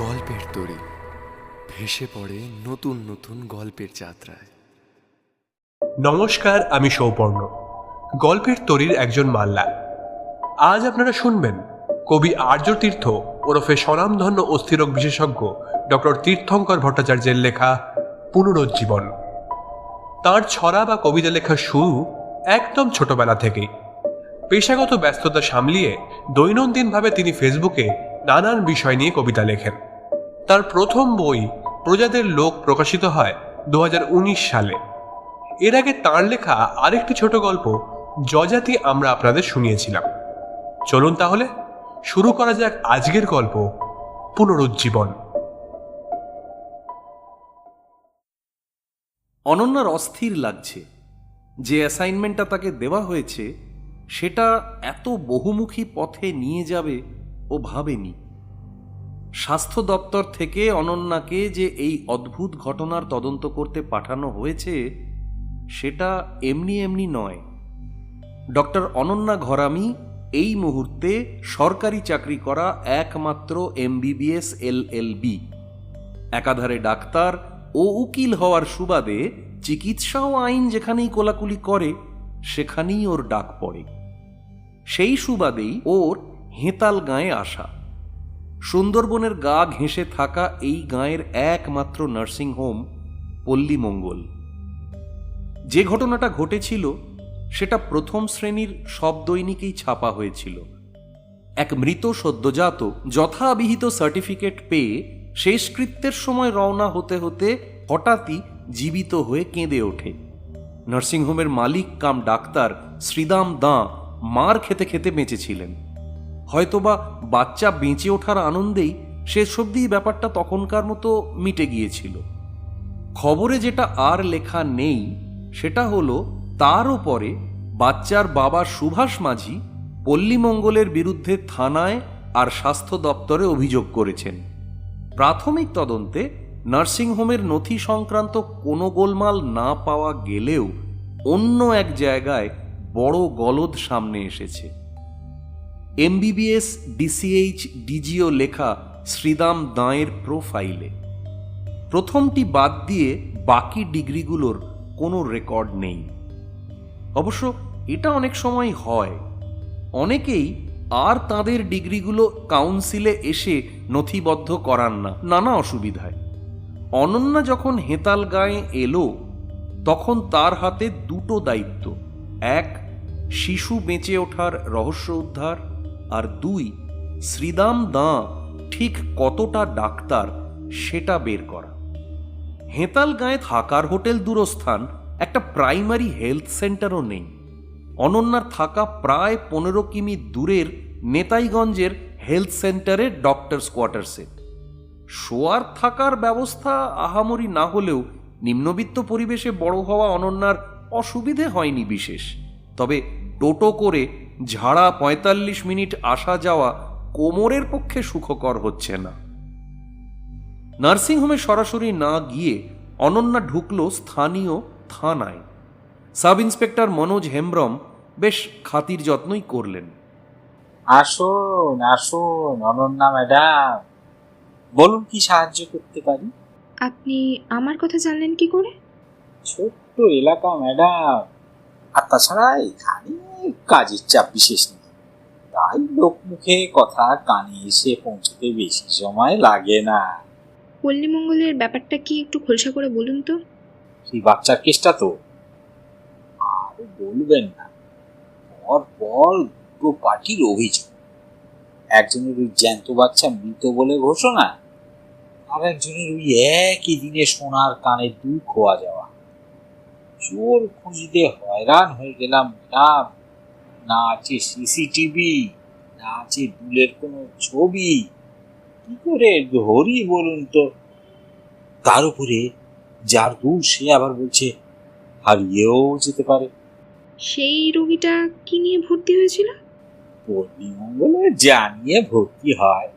গল্পের তরী ভেসে পড়ে নতুন নতুন গল্পের যাত্রায়। নমস্কার, আমি সৌপর্ণ, গল্পের তরীর একজন মাল্লা। আজ আপনারা শুনবেন কবি আর্যতীর্থ ওরফে স্বনামধন্য অস্থিরোগ বিশেষজ্ঞ ডক্টর তীর্থঙ্কর ভট্টাচার্যের লেখা পুনরুজ্জীবন। তার ছড়া বা কবিতা লেখার শুরু একদম ছোটবেলা থেকেই। পেশাগত ব্যস্ততা সামলিয়ে দৈনন্দিনভাবে তিনি ফেসবুকে নানান বিষয় নিয়ে কবিতা লেখেন। তার প্রথম বই প্রজাদের লোক প্রকাশিত হয় 2019 সালে। এর আগে তাঁর লেখা আরেকটি ছোট গল্প যজাতি আমরা আপনাদের শুনিয়েছিলাম। চলুন তাহলে শুরু করা যাক আজকের গল্প পুনরুজ্জীবন। অনন্যার অস্থির লাগছে। যে অ্যাসাইনমেন্টটা তাকে দেওয়া হয়েছে সেটা এত বহুমুখী পথে নিয়ে যাবে ও ভাবেনি। স্বাস্থ্য দপ্তর থেকে অনন্যাকে যে এই অদ্ভুত ঘটনার তদন্ত করতে পাঠানো হয়েছে সেটা এমনি এমনি নয়। ডক্টর অনন্যা ঘরামি এই মুহূর্তে সরকারি চাকরি করা একমাত্র MBBS LLB। একাধারে ডাক্তার ও উকিল হওয়ার সুবাদে চিকিৎসা ও আইন যেখানেই কোলাকুলি করে সেখানেই ওর ডাক পড়ে। সেই সুবাদেই ওর হেতাল গাঁয়ে আসা। সুন্দরবনের গা ঘেঁষে থাকা এই গাঁয়ের একমাত্র নার্সিংহোম পল্লীমঙ্গল। যে ঘটনাটা ঘটেছিল সেটা প্রথম শ্রেণীর সব দৈনিকেই ছাপা হয়েছিল। এক মৃত সদ্যজাত যথাবিহিত সার্টিফিকেট পেয়ে শেষকৃত্যের সময় রওনা হতে হতে হঠাৎই জীবিত হয়ে কেঁদে ওঠে। নার্সিংহোমের মালিক কাম ডাক্তার শ্রীদাম দাঁ মার খেতে খেতে বেঁচেছিলেন। হয়তোবা বাচ্চা বেঁচে ওঠার আনন্দেই শেষ অবধি ব্যাপারটা তখনকার মতো মিটে গিয়েছিল। খবরে যেটা আর লেখা নেই সেটা হলো তারও পরে বাচ্চার বাবা সুভাষ মাঝি পল্লীমঙ্গলের বিরুদ্ধে থানায় আর স্বাস্থ্য দপ্তরে অভিযোগ করেছেন। প্রাথমিক তদন্তে নার্সিংহোমের নথি সংক্রান্ত কোনো গোলমাল না পাওয়া গেলেও অন্য এক জায়গায় বড় গলদ সামনে এসেছে। MBBS DCH DGO লেখা শ্রীদাম দাঁয়ের প্রোফাইলে প্রথমটি বাদ দিয়ে বাকি ডিগ্রিগুলোর কোনো রেকর্ড নেই। অবশ্য এটা অনেক সময় হয়। অনেকেই আর তাদের ডিগ্রিগুলো কাউন্সিলে এসে নথিবদ্ধ করান না নানা অসুবিধায়। অনন্যা যখন হেতাল গাঁয়ে এলো তখন তার হাতে দুটো দায়িত্ব, এক শিশু বেঁচে ওঠার রহস্য উদ্ধার, আর দুই শ্রীদাম দাঁ ঠিক কতটা ডাক্তার সেটা বের করা। হেতাল গাঁয়ে থাকার হোটেল দূরস্থান, একটা প্রাইমারি হেলথ সেন্টারও নেই। অনন্যার থাকা প্রায় 15 কিমি দূরের নেতাইগঞ্জের হেলথ সেন্টারের ডক্টরস কোয়ার্টার্সে। শোয়ার থাকার ব্যবস্থা আহামরি না হলেও নিম্নবিত্ত পরিবেশে বড় হওয়া অনন্যার অসুবিধে হয়নি বিশেষ। তবে টোটো করে ঝাড়া 45 মিনিট আসা যাওয়া কোমরের পক্ষে সুখকর হচ্ছে না। নার্সিংহোমে সরাসরি না গিয়ে অনন্যা ঢুকলো স্থানীয় থানায়। সাব ইন্সপেক্টর মনোজ হেমব্রম বেশ খাতির যত্নই করলেন। আসুন আসুন অনন্যা ম্যাডাম, বলুন কি সাহায্য করতে পারি? আপনি আমার কথা জানলেন কি করে? ছোট্ট এলাকা ম্যাডাম, আর তাছাড়া এখানে কাজের চাপ বিশেষ নেই, তাই লোক মুখে কথা কানে এসে পৌঁছতে বেশি সময় লাগে না। পল্লীমঙ্গলের ব্যাপারটা কি একটু খোলসা করে বলুন তো। সেই বাচ্চার কেসটা তো আর বলবেন না, পর পর দুটো পার্টির অভিযোগ। একজনের ওই জ্যান্ত বাচ্চা মৃত বলে ঘোষণা, আর একজনের ওই একই দিনে সোনার কানের দুল খোয়া যাওয়া। চোর খুঁজতে হয়রান হয়ে গেলাম ম্যাডাম। না আছে সিসিটিভি, না আছে দুলের কোনো ছবি, কি করে ধরি বলুন তো? তার উপরে যার দুল সে আবার বলছে হারিয়েও যেতে পারে। সেই রোগীটা কি নিয়ে ভর্তি হয়েছিল? পল্লীমঙ্গলে জানিয়ে ভর্তি হয়,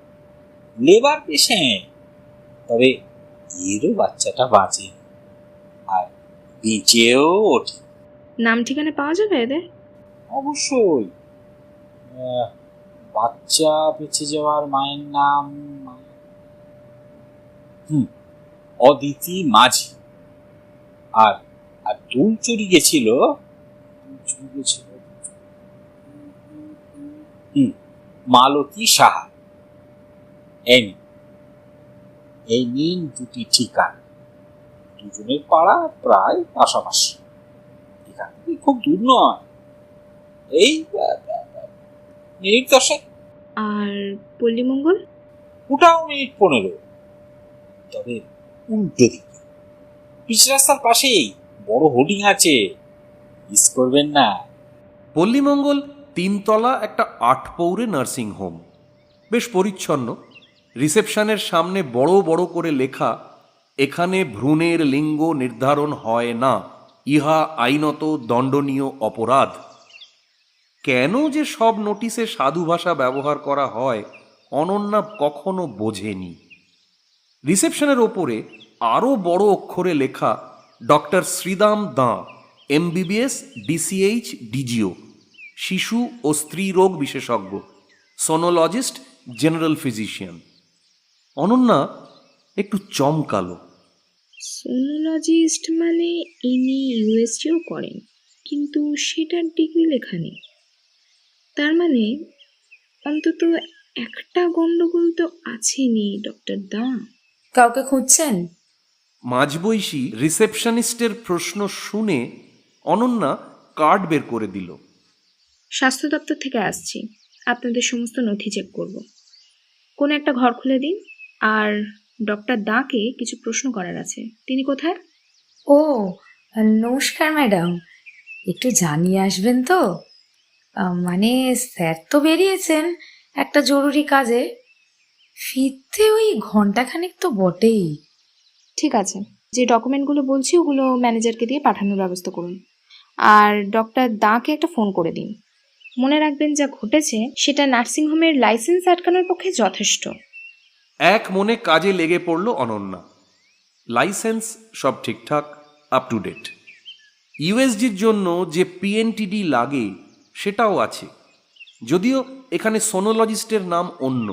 লেবার পেশেন্ট। তবে এরও বাচ্চাটা বাঁচে, আর বেঁচেও ওঠে। নাম ঠিকানা পাওয়া যাবে এদের? অবশ্যই। বাচ্চা বেঁচে যাওয়ার মায়ের নাম অদিতি মাঝি। আর আর দুল চুরি গেছিল মালতী সাহা। এই নিন দুটি ঠিকানা, দুজনের পাড়া প্রায় পাশাপাশি, এখান থেকে খুব দূর নয়, এই মিনিট 10। আর পল্লীমঙ্গল? ওটাও মিনিট 15, তবে উল্টো দিকে, পিচ রাস্তার পাশেই বড় হোর্ডিং আছে, মিস করবেন না। পল্লীমঙ্গল 3 তলা একটা 8 পৌরে নার্সিং হোম, বেশ পরিচ্ছন্ন। রিসেপশনের সামনে বড় বড় করে লেখা, এখানে ভ্রূণের লিঙ্গ নির্ধারণ হয় না, ইহা আইনত দণ্ডনীয় অপরাধ। কেন যে সব নোটিশে সাধু ভাষা ব্যবহার করা হয় অনন্যা কখনো বোঝেনি। রিসেপশনের ওপরে আরও বড় অক্ষরে লেখা, doctor Shridam Dan, MBBS DCH DGO, শিশু ও স্ত্রী রোগ বিশেষজ্ঞ, সোনোলজিস্ট, জেনারেল ফিজিশিয়ান। অনন্যা একটু চমকালো। সোনোলজিস্ট মানে ইনি ইউএসজিও করেন, কিন্তু সেটার ডিগ্রি লেখা নেই। তার মানে অন্তত একটা গন্ডগোল তো আছেনি ডক্টর দা। কাউকে খুঁজছেন? মাঝবয়সী রিসেপশনিস্টের প্রশ্ন শুনে অনন্যা কার্ড বের করে দিল। স্বাস্থ্য দপ্তর থেকে আসছি, আপনাদের সমস্ত নথি চেক করব। কোনো একটা ঘর খুলে দিন। আর ডক্টর দাকে কিছু প্রশ্ন করার আছে। তিনি কোথায়? ও, নমস্কার ম্যাডাম, একটু জানিয়ে আসবেন তো? মানে স্যার তো বেরিয়েছেন একটা জরুরি কাজে, ফিরতে ওই ঘন্টাখানেক তো বটেই। ঠিক আছে, যে ডকুমেন্টগুলো বলছি ওগুলো ম্যানেজারকে দিয়ে পাঠানোর ব্যবস্থা করুন। আর ডক্টর দাকে একটা ফোন করে দিন। মনে রাখবেন যা ঘটেছে সেটা নার্সিংহোমের লাইসেন্স আটকানোর পক্ষে যথেষ্ট। এক মনে কাজে লেগে পড়ল অনন্যা। লাইসেন্স সব ঠিকঠাক, আপ টু ডেট। ইউএসজির জন্য যে PNTD লাগে সেটাও আছে, যদিও এখানে সোনোলজিস্টের নাম অন্য।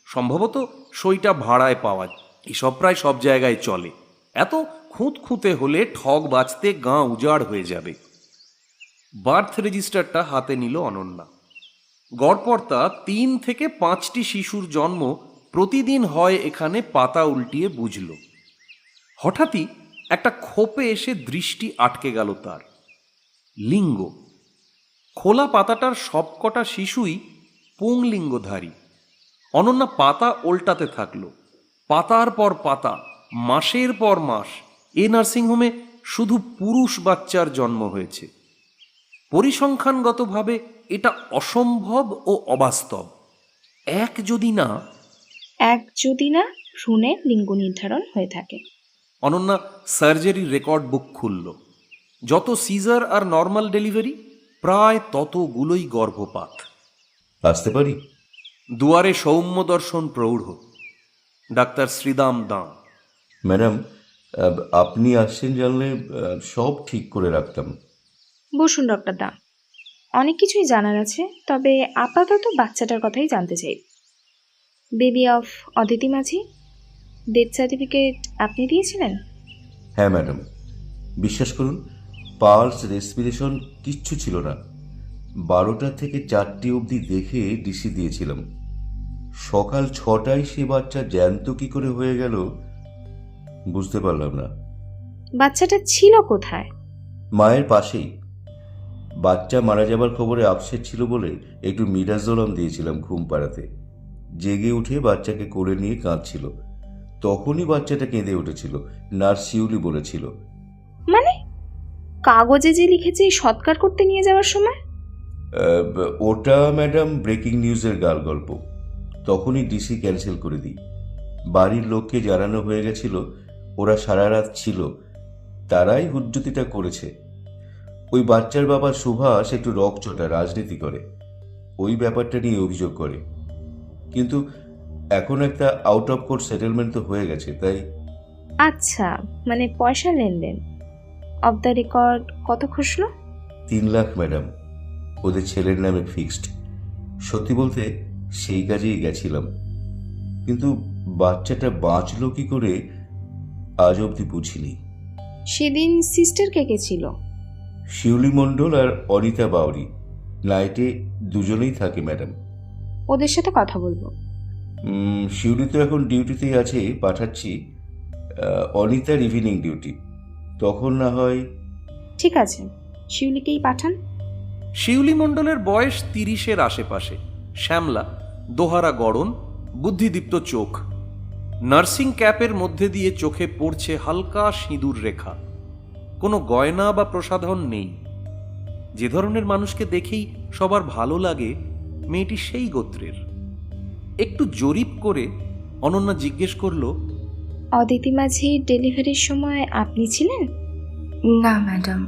সম্ভবত সইটা ভাড়ায় পাওয়া যায়। এসব প্রায় সব জায়গায় চলে। এত খুঁতখুঁতে হলে ঠগ বাঁচতে গাঁ উজাড় হয়ে যাবে। বার্থ রেজিস্টারটা হাতে নিল অনন্যা। গড়পড়তা 3 থেকে 5টি শিশুর জন্ম প্রতিদিন হয় এখানে পাতা উল্টিয়ে বুঝল। হঠাৎই একটা খোপে এসে দৃষ্টি আটকে গেল তার। লিঙ্গ। খোলা পাতাটার সবকটা শিশুই পুংলিঙ্গধারী। অনন্যা পাতা উল্টাতে থাকল। পাতার পর পাতা, মাসের পর মাস এ নার্সিংহোমে শুধু পুরুষ বাচ্চার জন্ম হয়েছে। পরিসংখ্যানগতভাবে এটা অসম্ভব ও অবাস্তব। এক যদি না ভ্রূণের লিঙ্গ নির্ধারণ হয়ে থাকে। অনন্যা সার্জারি রেকর্ড বুক খুলল। যত সিজার আর নর্মাল ডেলিভারি প্রায় ততগুলোই গর্ভপাত। আসতে পারি? দুয়ারে সৌম্য দর্শন প্রৌঢ়, ডাক্তার শ্রীদাম দাঁ। ম্যাডাম, আপনি আসছেন জানলে সব ঠিক করে রাখতাম। বসুন ডক্টর দা, অনেক কিছুই জানার আছে, তবে আপাতত বাচ্চাটার কথাই জানতে চাই। Baby of Aditi Majhi, death certificate আপনি দিয়েছিলেন? হ্যাঁ ম্যাডাম, বিশ্বাস করুন, পালস, রেসপিরেশন কিচ্ছু ছিল না। 12টা থেকে 4টে অবধি দেখে ডিসি দিয়েছিলাম। সকাল 6টায় সে বাচ্চা জ্যান্ত কি করে হয়ে গেল বুঝতে পারলাম না। বাচ্চাটা ছিল কোথায়? মায়ের পাশেই। বাচ্চা মারা যাবার খবরে আপসেট ছিল বলে একটু মিডাজোলাম দিয়েছিলাম ঘুম পাড়াতে। জেগে উঠে বাচ্চাকে কোলে নিয়ে কাঁদছিল। তখনই বাচ্চাটা কেঁদে উঠেছিল। নার্স শিউলি বলেছিল। মানে কাগজে যে লিখেছে সৎকার করতে নিয়ে যাওয়ার সময়? ওটা ম্যাডাম ব্রেকিং নিউজের গাল গল্প। তখনই ডিসি ক্যান্সেল করে দিই। বাড়ির লোককে জানানো হয়ে গেছিল, ওরা সারা রাত ছিল, তারাই হুজ্জতিটা করেছে। ওই বাচ্চার বাবা সুভাষ একটু রকচটা, রাজনীতি করে, ওই ব্যাপারটা নিয়ে অভিযোগ করে। কিন্তু এখন একটা আউট অফ কোর্ট সেটেলমেন্ট তো হয়ে গেছে, তাই। আচ্ছা, মানে পয়সা লেনদেন। অফ দ্য রেকর্ড কত খুঁজল? 3 লাখ ম্যাডাম, ওদের ছেলের নামে ফিক্সড। সত্যি বলতে সেই কাজেই গেছিলাম, কিন্তু বাচ্চাটা বাঁচলো কি করে আজ অবধি বুঝিনি। সেদিন সিস্টার কে কে ছিল? শিউলি মণ্ডল আর অনিতা বাউরি নাইটে দুজনেই থাকে ম্যাডাম। ওদের সাথে কথা বলবো। শিউলি তো এখন ডিউটিতেই আছে, পাঠাচ্ছি। অনিতার ইভিনিং ডিউটি, তখন না হয়। ঠিক আছে, শিউলিকেই পাঠান। শিউলি মণ্ডলের বয়স 30-এর আশেপাশে, শ্যামলা, দোহারা গড়ন, বুদ্ধিদীপ্ত চোখ। নার্সিং ক্যাপের মধ্যে দিয়ে চোখে পড়ছে হালকা সিঁদুর রেখা। কোনো গয়না বা প্রসাধন নেই। যে ধরনের মানুষকে দেখেই সবার ভালো লাগে, মেয়েটি সেই গোত্রের। একটু জরিপ করে অনন্যা জিজ্ঞেস করল, অদিতি মাঝি ডেলিভারির সময় আপনি ছিলেন? না ম্যাডাম,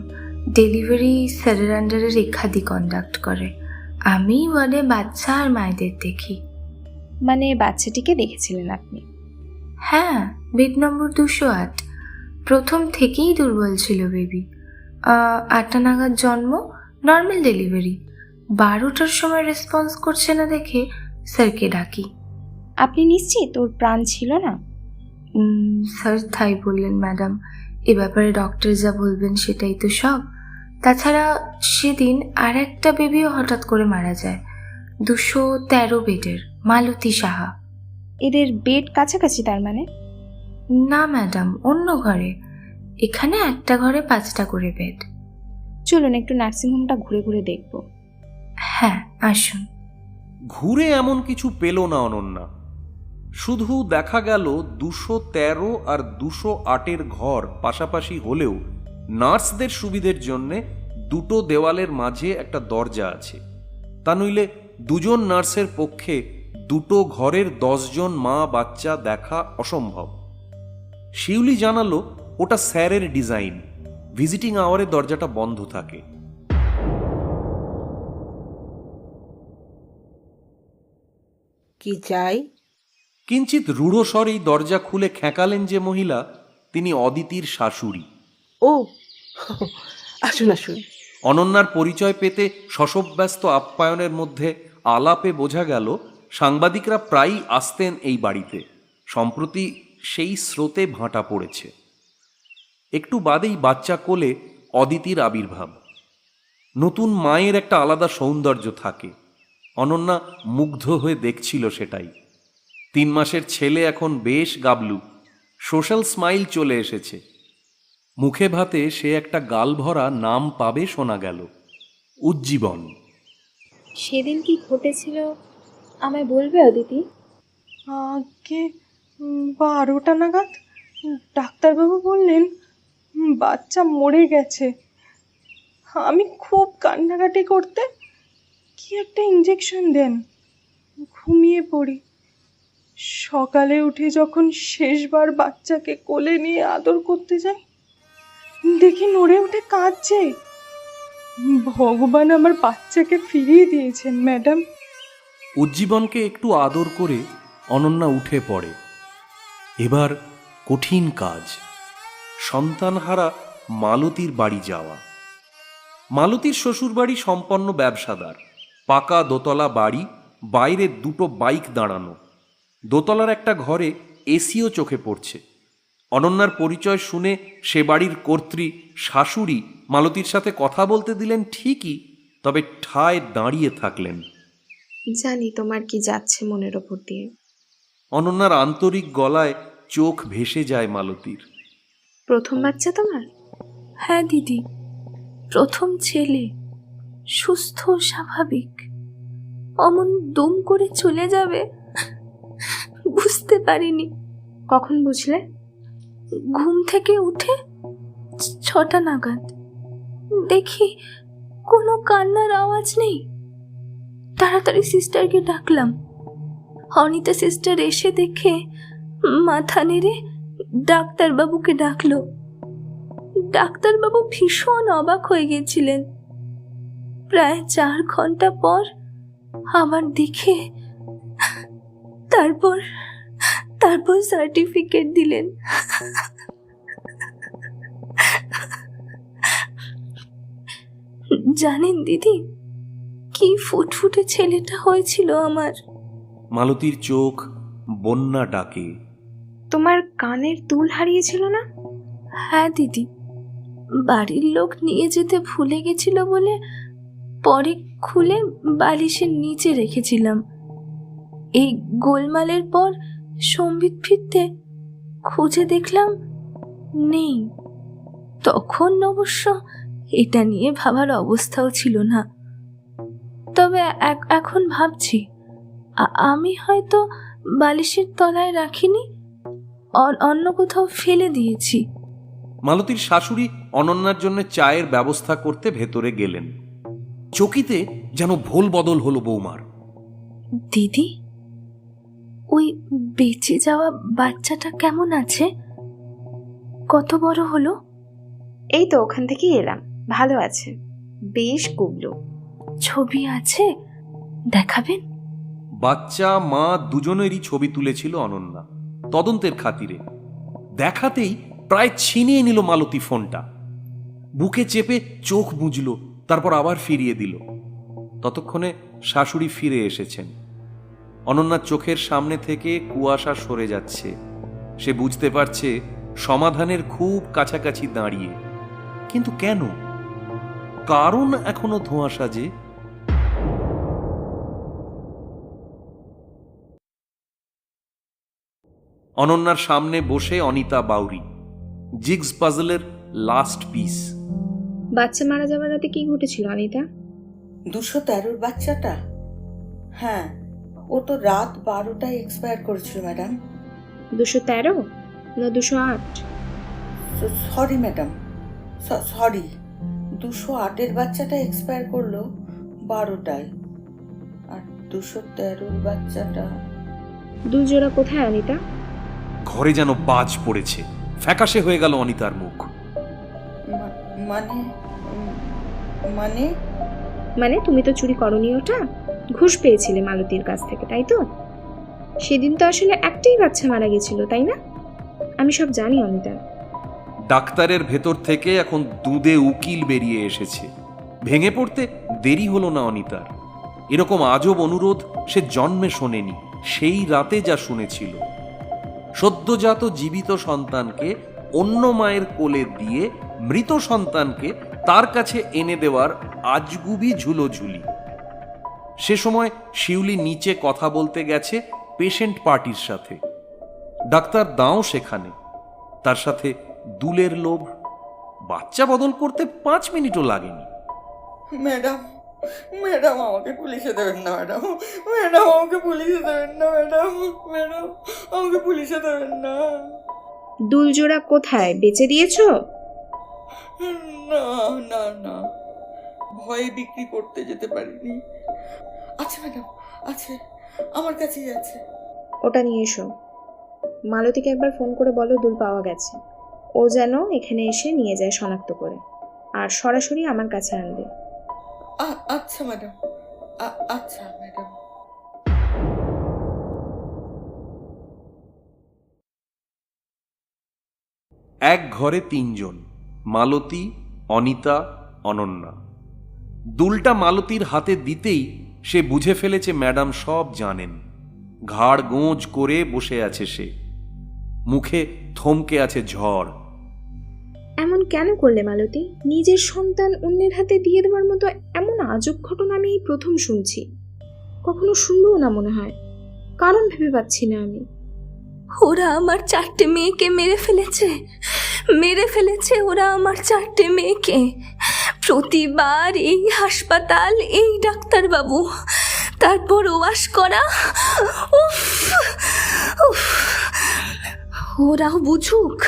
ডেলিভারি স্যারের আন্ডারে রেখাদি কন্ডাক্ট করে। আমি ওয়ার্ডে বাচ্চা আর মায়েদের দেখি। মানে বাচ্চাটিকে দেখেছিলেন আপনি? হ্যাঁ, বেড নম্বর 208। প্রথম থেকেই দুর্বল ছিল বেবি। 8টা নাগাদ জন্ম, নর্মাল ডেলিভারি। 12টার সময় রেসপন্স করছে না দেখে স্যারকে ডাকি। আপনি নিশ্চিত ওর প্রাণ ছিল না? স্যার তাই বললেন ম্যাডাম। এ ব্যাপারে ডক্টর যা বলবেন সেটাই তো সব। তাছাড়া সেদিন আর একটা বেবিও হঠাৎ করে মারা যায়, 213 বেডের, মালতী সাহা। এদের বেড কাছাকাছি তার মানে? না ম্যাডাম, অন্য ঘরে। এখানে একটা ঘরে 5টা করে বেড। চলুন একটু নার্সিংহোমটা ঘুরে ঘুরে দেখব। হ্যাঁ, আসুন। ঘুরে এমন কিছু পেল না অনন্যা। শুধু দেখা গেল 213 আর 208-এর ঘর পাশাপাশি হলেও নার্সদের সুবিধের জন্যে দুটো দেওয়ালের মাঝে একটা দরজা আছে। তা নইলে দুজন নার্সের পক্ষে দুটো ঘরের 10 জন মা বাচ্চা দেখা অসম্ভব। শিউলি জানালো ওটা স্যারের ডিজাইন, ভিজিটিং আওয়ারে দরজাটা বন্ধ থাকে। কি চাই? কিঞ্চিত রূঢ় স্বরেই দরজা খুলে খেঁকালেন যে মহিলা, তিনি অদিতির শাশুড়ি। ও, আসুন আসুন। অনন্যার পরিচয় পেতে শশব্যস্ত আপ্যায়নের মধ্যে আলাপে বোঝা গেল সাংবাদিকরা প্রায়ই আসতেন এই বাড়িতে। সম্প্রতি সেই স্রোতে ভাঁটা পড়েছে। একটু বাদেই বাচ্চা কোলে অদিতির আবির্ভাব। নতুন মায়ের একটা আলাদা সৌন্দর্য থাকে। অনন্যা মুগ্ধ হয়ে দেখছিল সেটাই। 3 মাসের ছেলে এখন বেশ গাবলু, সোশ্যাল স্মাইল চলে এসেছে। মুখে ভাতে সে একটা গাল ভরা নাম পাবে শোনা গেল, উজ্জীবন। সেদিন কি ঘটেছিল আমায় বলবে অদিতি? আগে 12টা নাগাদ ডাক্তারবাবু বললেন বাচ্চা মরে গেছে। আমি খুব কান্নাকাটি করতে কি একটা ইঞ্জেকশন দেন, ঘুমিয়ে পড়ি। সকালে উঠে যখন শেষবার বাচ্চাকে কোলে নিয়ে আদর করতে যাই, দেখি নড়ে উঠে কাঁদছে। ভগবান আমার বাচ্চাকে ফিরিয়ে দিয়েছেন ম্যাডাম। উজ্জীবনকে একটু আদর করে অনন্যা উঠে পড়ে। এবার কঠিন কাজ, সন্তানহারা মালতীর বাড়ি যাওয়া। মালতীর শ্বশুরবাড়ি সম্পন্ন ব্যবসাদার, পাকা দোতলা বাড়ি, বাইরে 2টো বাইক দাঁড়ানো। দোতলার একটা ঘরে এসিও চোখে পড়ছে। অনন্যার পরিচয় শুনে সে বাড়ির কর্ত্রী শাশুড়ি মালতীর সাথে কথা বলতে দিলেন ঠিকই, তবে ঠায় দাঁড়িয়ে থাকলেন। জানি তোমার কি যাচ্ছে মনের ওপর দিয়ে। অনন্যার আন্তরিক গলায় চোখ ভেসে যায় মালতীর। প্রথম বাচ্চা তোমার? হ্যাঁ দিদি, প্রথম ছেলে, সুস্থ স্বাভাবিক। অমন দম করে চলে যাবে বুঝতে পারিনি। কখন বুঝলে? ঘুম থেকে উঠে 6টা নাগাদ দেখি কোনো কান্নার আওয়াজ নেই। তাড়াতাড়ি সিস্টারকে ডাকলাম। অনিতা সিস্টার এসে দেখে মাথা নেড়ে ডাক্তারবাবুকে ডাকলো। ডাক্তারবাবু ভীষণ অবাক হয়ে গেছিলেন। প্রায় 4 ঘন্টা পর আমার দেখে তারপর সার্টিফিকেট দিলেন। জানেন দিদি, কি ফুটফুটে ছেলেটা হয়েছিল আমার। মালতীর চোখ বন্যা ডাকে। তোমার কানের দুল হারিয়েছিল না? হ্যাঁ দিদি, বাড়ির লোক নিয়ে যেতে ভুলে গেছিল বলে পরে খুলে বালিশের নিচে রেখেছিলাম। এই গোলমালের পর সম্বিত ফিরতে খুঁজে দেখলাম নেই। তখন অবশ্য এটা নিয়ে ভাবার অবস্থাও ছিল না। তবে এখন ভাবছি আমি হয়তো বালিশের তলায় রাখিনি, অন্য কোথাও ফেলে দিয়েছি। মালতীর শাশুড়ি অনন্যার জন্য চায়ের ব্যবস্থা করতে ভেতরে গেলেন। চকিতে যেন ভোল বদল হলো বৌমার। দিদি, ওই বেঁচে যাওয়া বাচ্চাটা কেমন আছে? কত বড় হলো? এই তো ওখান থেকেই এলাম, ভালো আছে, বেশ কুবলো। ছবি আছে, দেখাবেন? বাচ্চা মা দুজনেরই ছবি তুলেছিল অনন্যা তদন্তের খাতিরে। দেখাতেই প্রায় ছিনিয়ে নিল মালতী ফোনটা। বুকে চেপে চোখ বুঝল, তারপর আবার ফিরিয়ে দিল। ততক্ষণে শাশুড়ি ফিরে এসেছেন। অনন্যার চোখের সামনে থেকে কুয়াশা সরে যাচ্ছে। সে বুঝতে পারছে সমাধানের খুব কাছাকাছি দাঁড়িয়ে। কিন্তু কেন? কারণ এখনো ধোঁয়াশা যে। অনন্যার সামনে বসে অনিতা বাউরি, জিগস পাজলের লাস্ট পিস। বাচ্চা মারা যাওয়ার রাতে কি ঘটেছিল অনিতা? 213 বাচ্চাটা? হ্যাঁ, ও তো রাত 12টায় এক্সপায়ার করেছিল ম্যাডাম। 213 না 208? Sorry madam, sorry. 208-এর বাচ্চাটা এক্সপায়ার করলো 12টায়, আর 213-র বাচ্চাটা। দুজোড়া কোথায় অনিতা? ঘরে যেন বাজ পড়েছে। ফ্যাকাশে হয়ে গেল অনিতার মুখ। মানে মানে মানে তুমি তো চুরি করনি, ওটা ঘুষ পেয়েছিলে মালতীর কাছ থেকে, তাই তো? সেদিন তো আসলে একটাই বাচ্চা মারা গেছিল, তাই না? আমি সব জানি অনিতা। ডাক্তারের ভেতর থেকে এখন দুধে উকিল বেরিয়ে এসেছে। ভেঙে পড়তে দেরি হলো না অনিতার। এরকম আজব অনুরোধ সে জন্মে শোনেনি। সেই রাতে যা শুনেছিল, সদ্যজাত জীবিত সন্তানকে অন্য মায়ের কোলে দিয়ে মৃত সন্তানকে তার কাছে এনে দেওয়ার আজগুবি ঝুলোঝুলি। সে সময় শিউলি নিচে কথা বলতে গেছে পেশেন্ট পার্টির সাথে। ডাক্তার দাও সেখানে, তার সাথে দুলের লোভ। বাচ্চা বদল করতে 5 মিনিটও লাগেনি। ম্যাডাম, ম্যাডাম আমাকে পুলিশে দেবেন না ম্যাডাম, ম্যাডাম আমাকে পুলিশে দেবেন না ম্যাডাম, ম্যাডাম আমাকে পুলিশে দেবেন না। দুলজোড়া কোথায়, বেচে দিয়েছো? না না না, ভয়ে বিক্রি করতে যেতে পারিনি। আচ্ছা ম্যাডাম, আছে, আমার কাছেই আছে। ওটা নিয়ে এসো। মালতীকে একবার ফোন করে বলো দুল পাওয়া গেছে। ও যেন এখানে এসে নিয়ে যায় শনাক্ত করে, আর সরাসরি আমার কাছে আনবে। আচ্ছা ম্যাডাম, আচ্ছা ম্যাডাম। এক ঘরে 3 জন, মালতী, অনিতা, অনন্যা। দুলটা মালতীর হাতে দিতেই সে বুঝে ফেলেছে ম্যাডাম সব জানেন। ঘাড় গোঁজ করে বসে আছে সে, মুখে থমকে আছে ঝড়। এমন কেন করলে মালতী? নিজের সন্তান অন্যের হাতে দিয়ে দেওয়ার মতো এমন আজব ঘটনা আমি এই প্রথম শুনছি। কখনো শুনবো না মনে হয়। কারণ ভেবে পাচ্ছি না আমি। ওরা আমার 4টে মেয়েকে মেরে ফেলেছে ওরা আমার 4টে মেয়েকে। প্রতিবার এই হাসপাতাল, এই ডাক্তারবাবু, তারপর ওয়াশ করা। ওরাও বুঝুক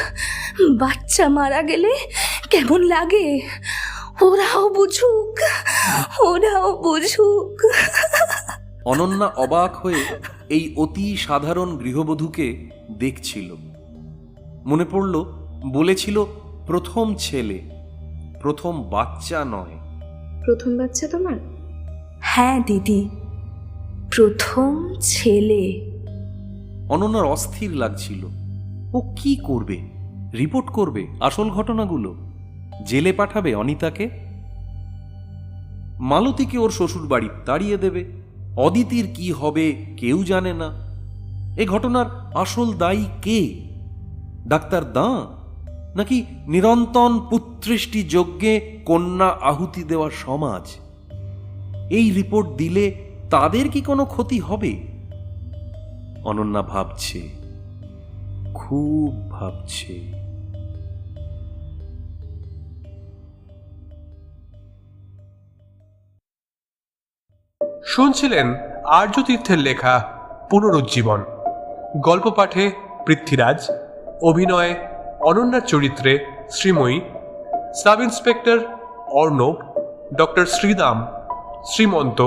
বাচ্চা মারা গেলে কেমন লাগে। ওরাও বুঝুক। অনন্যা অবাক হয়ে এই অতি সাধারণ গৃহবধূকে দেখছিল। মনে পড়ল বলেছিল প্রথম ছেলে, প্রথম বাচ্চা নয়। প্রথম বাচ্চা তোমার? হ্যাঁ দিদি, প্রথম ছেলে। অনন্যার অস্থির লাগছিল। ও কি করবে? রিপোর্ট করবে আসল ঘটনাগুলো? জেলে পাঠাবে অনিতাকে? মালতীকে ওর শ্বশুর বাড়ি তাড়িয়ে দেবে? অদিতির কি হবে কেউ জানে না। এ ঘটনার আসল দায়ী কে? ডাক্তার দাঁ, নাকি নিরন্তন পুত্রেষ্টি যজ্ঞে কন্যা আহুতি দেওয়া সমাজ? এই রিপোর্ট দিলে তাদের কি কোনো ক্ষতি হবে? অনন্যা ভাবছে, খুব ভাবছে। শুনছিলেন আর্যতীর্থের লেখা পুনরুজ্জীবন। গল্প পাঠে পৃথ্বীরাজ, অভিনয়ে অনন্যার চরিত্রে Sreemoyee, sub inspector Arnab, doctor Shridam, Shrimanta,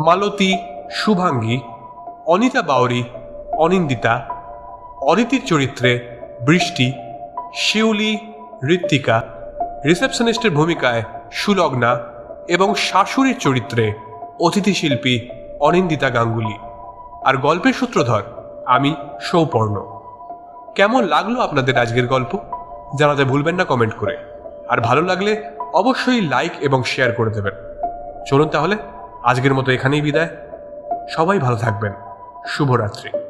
Malati, Shubhangi, Anita Bauri, Anindita, অদিতির চরিত্রে বৃষ্টি, শিউলি, ঋত্বিকা, রিসেপশনিস্টের ভূমিকায় সুলগ্না এবং শাশুড়ির চরিত্রে অতিথি শিল্পী অনিন্দিতা গাঙ্গুলি। আর গল্পের সূত্রধর আমি সৌপর্ণ। কেমন লাগলো আপনাদের আজকের গল্প জানাতে ভুলবেন না কমেন্ট করে। আর ভালো লাগলে অবশ্যই লাইক এবং শেয়ার করে দেবেন। চলুন তাহলে আজকের মতো এখানেই বিদায়। সবাই ভালো থাকবেন। শুভরাত্রি।